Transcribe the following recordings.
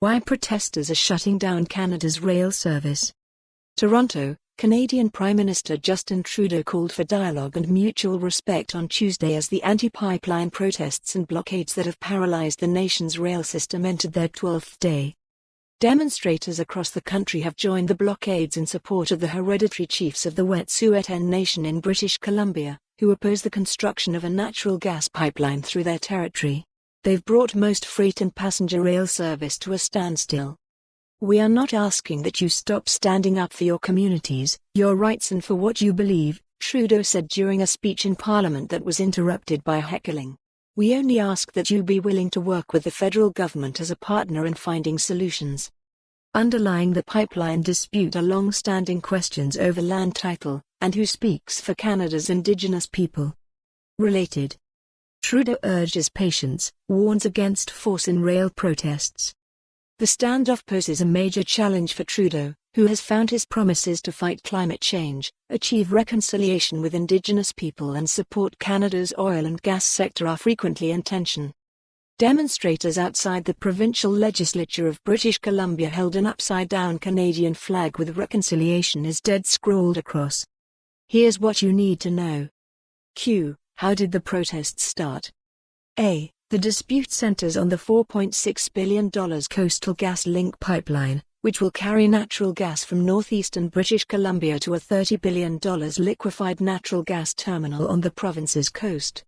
Why protesters are shutting down Canada's rail service. Toronto, Canadian Prime Minister Justin Trudeau called for dialogue and mutual respect on Tuesday as the anti-pipeline protests and blockades that have paralyzed the nation's rail system entered their 12th day. Demonstrators across the country have joined the blockades in support of the hereditary chiefs of the Wet'suwet'en Nation in British Columbia, who oppose the construction of a natural gas pipeline through their territory. They've brought most freight and passenger rail service to a standstill. "We are not asking that you stop standing up for your communities, your rights and for what you believe," Trudeau said during a speech in Parliament that was interrupted by heckling. "We only ask that you be willing to work with the federal government as a partner in finding solutions." Underlying the pipeline dispute are long-standing questions over land title, and who speaks for Canada's Indigenous people. Related. Trudeau urges patience, warns against force in rail protests. The standoff poses a major challenge for Trudeau, who has found his promises to fight climate change, achieve reconciliation with Indigenous people and support Canada's oil and gas sector are frequently in tension. Demonstrators outside the provincial legislature of British Columbia held an upside-down Canadian flag with "Reconciliation is dead" scrawled across. Here's what you need to know. Q. How did the protests start? A. The dispute centers on the $4.6 billion Coastal GasLink pipeline, which will carry natural gas from northeastern British Columbia to a $30 billion liquefied natural gas terminal on the province's coast.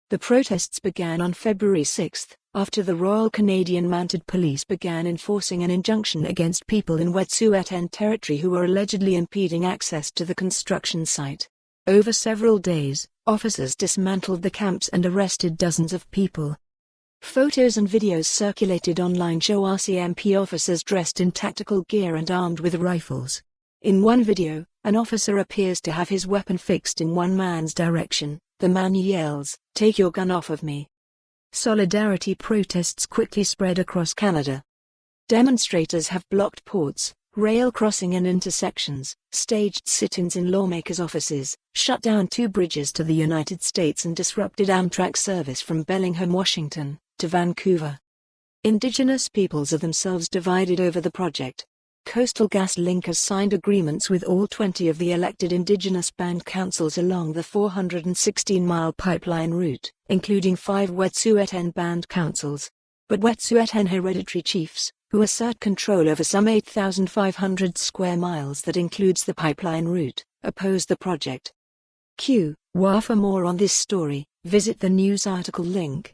The protests began on February 6, after the Royal Canadian Mounted Police began enforcing an injunction against people in Wet'suwet'en territory who were allegedly impeding access to the construction site. Over several days, officers dismantled the camps and arrested dozens of people. Photos and videos circulated online show RCMP officers dressed in tactical gear and armed with rifles. In one video, an officer appears to have his weapon fixed in one man's direction. The man yells, "Take your gun off of me." Solidarity protests quickly spread across Canada. Demonstrators have blocked ports, rail crossing and intersections, staged sit-ins in lawmakers' offices, shut down 2 bridges to the United States and disrupted Amtrak service from Bellingham, Washington, to Vancouver. Indigenous peoples are themselves divided over the project. Coastal GasLink has signed agreements with all 20 of the elected Indigenous band councils along the 416-mile pipeline route, including 5 Wet'suwet'en band councils. But Wet'suwet'en hereditary chiefs, who assert control over some 8,500 square miles that includes the pipeline route, oppose the project. Q. For more on this story, visit the news article link.